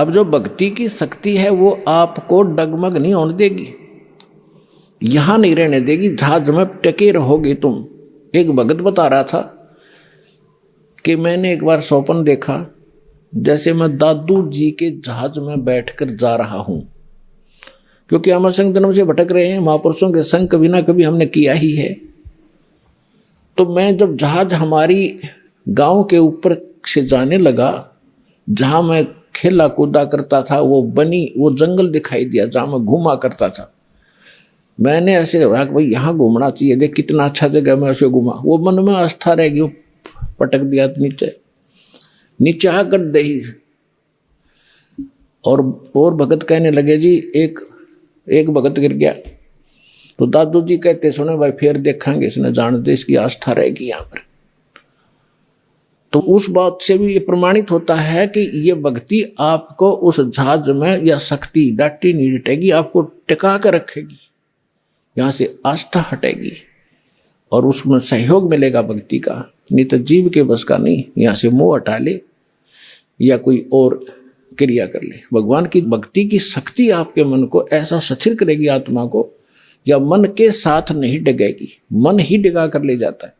अब जो भक्ति की शक्ति है वो आपको डगमग नहीं होने देगी, यहां नहीं रहने देगी, जहाज में टके रहोगे तुम। एक भगत बता रहा था कि मैंने एक बार स्वप्न देखा जैसे मैं दादू जी के जहाज में बैठकर जा रहा हूं, क्योंकि हम असंख्य जन्म से भटक रहे हैं, महापुरुषों के संग कभी ना कभी हमने किया ही है। तो मैं जब जहाज हमारी गांव के ऊपर से जाने लगा, जहां मैं खेला कूदा करता था वो जंगल दिखाई दिया जहां मैं घूमा करता था। मैंने ऐसे कहा भाई यहाँ घूमना चाहिए, देख कितना अच्छा जगह, मैं ऐसे घूमा। वो मन में आस्था रह गई, पटक दिया नीचे आकर दही। और भगत कहने लगे जी एक भगत गिर गया। तो दादू जी कहते सुने भाई फिर देखेंगे, इसने जानते इसकी आस्था रहेगी यहाँ पर। तो उस बात से भी ये प्रमाणित होता है कि ये भक्ति आपको उस जहाज में या शक्ति डांटी नहीं डटेगी, आपको टिका कर रखेगी, यहाँ से आस्था हटेगी और उसमें सहयोग मिलेगा भक्ति का। नहीं तो जीव के बस का नहीं, यहाँ से मोह हटा ले या कोई और क्रिया कर ले। भगवान की भक्ति की शक्ति आपके मन को ऐसा सथिर करेगी, आत्मा को, या मन के साथ नहीं डगेगी, मन ही डिगा कर ले जाता है,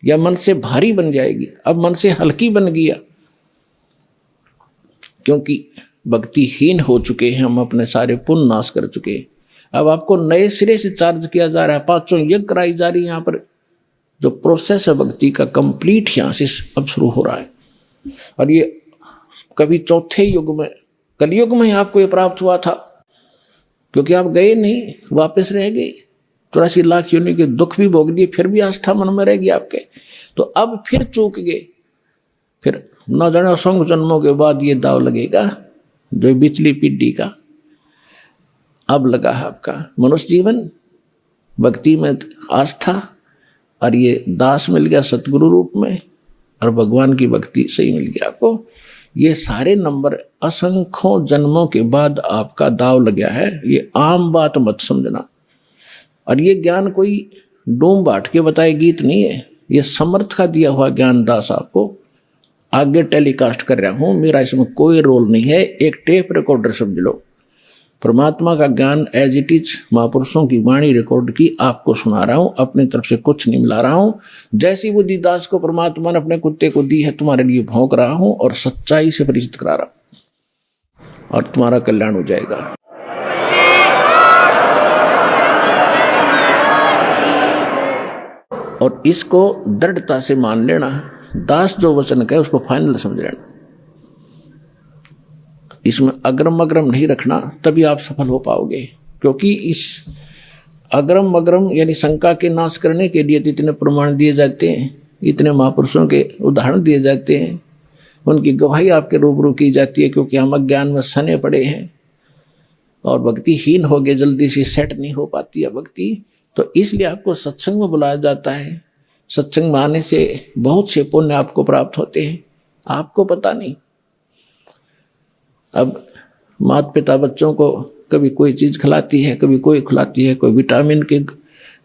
या मन से भारी बन जाएगी। अब मन से हल्की बन गया, क्योंकि भक्तिहीन हो चुके हैं हम, अपने सारे पुण्य नाश कर चुके हैं। अब आपको नए सिरे से चार्ज किया जा रहा है, 5 यज्ञ कराई जा रही है। यहाँ पर जो प्रोसेस है भक्ति का कंप्लीट यहाँ से अब शुरू हो रहा है। और ये कभी चौथे युग में, कलयुग में आपको ये प्राप्त हुआ था, क्योंकि आप गए नहीं, वापस रह गए। 84 लाख योनि के दुख भी भोग दिए, फिर भी आस्था मन में रहेगी आपके। तो अब फिर चूक गए, फिर न जाने असंख्य जन्मों के बाद ये दाव लगेगा जो बिचली पीढ़ी का अब लगा है आपका मनुष्य जीवन, भक्ति में आस्था, और ये दास मिल गया सतगुरु रूप में, और भगवान की भक्ति सही मिल गया आपको। ये सारे नंबर असंख्यों जन्मों के बाद आपका दाव लग गया है, ये आम बात मत समझना। और ये ज्ञान कोई डूम बाट के बताए गीत नहीं है, ये समर्थ का दिया हुआ ज्ञान दास आपको आगे टेलीकास्ट कर रहा हूं, मेरा इसमें कोई रोल नहीं है। एक टेप रिकॉर्डर समझ लो, परमात्मा का ज्ञान एज इट इज महापुरुषों की वाणी रिकॉर्ड की आपको सुना रहा हूं, अपनी तरफ से कुछ नहीं मिला रहा हूं। जैसी बुद्धि दास को परमात्मा ने अपने कुत्ते को दी है, तुम्हारे लिए भौंक रहा हूं और सच्चाई से परिचित करा रहा हूं, और तुम्हारा कल्याण हो जाएगा। और इसको दृढ़ता से मान लेना, दास जो वचन कहे उसको फाइनल समझ लेना, इसमें अग्रम अग्रम नहीं रखना, तभी आप सफल हो पाओगे। क्योंकि इस अग्रम अग्रम यानी शंका के नाश करने के लिए इतने प्रमाण दिए जाते हैं, इतने महापुरुषों के उदाहरण दिए जाते हैं, उनकी गवाही आपके रूबरू की जाती है, क्योंकि हम अज्ञान में सने पड़े हैं और भक्तिहीन हो गए, जल्दी से सेट नहीं हो पाती है भक्ति। तो इसलिए आपको सत्संग में बुलाया जाता है। सत्संग में आने से बहुत से पुण्य आपको प्राप्त होते हैं, आपको पता नहीं। अब माता पिता बच्चों को कभी कोई चीज़ खिलाती है, कभी कोई खिलाती है, कोई विटामिन के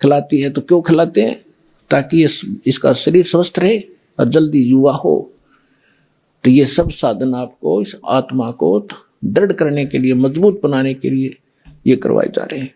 खिलाती है, तो क्यों खिलाते हैं? ताकि इसका शरीर स्वस्थ रहे और जल्दी युवा हो। तो ये सब साधन आपको इस आत्मा को दृढ़ करने के लिए, मजबूत बनाने के लिए ये करवाए जा रहे हैं।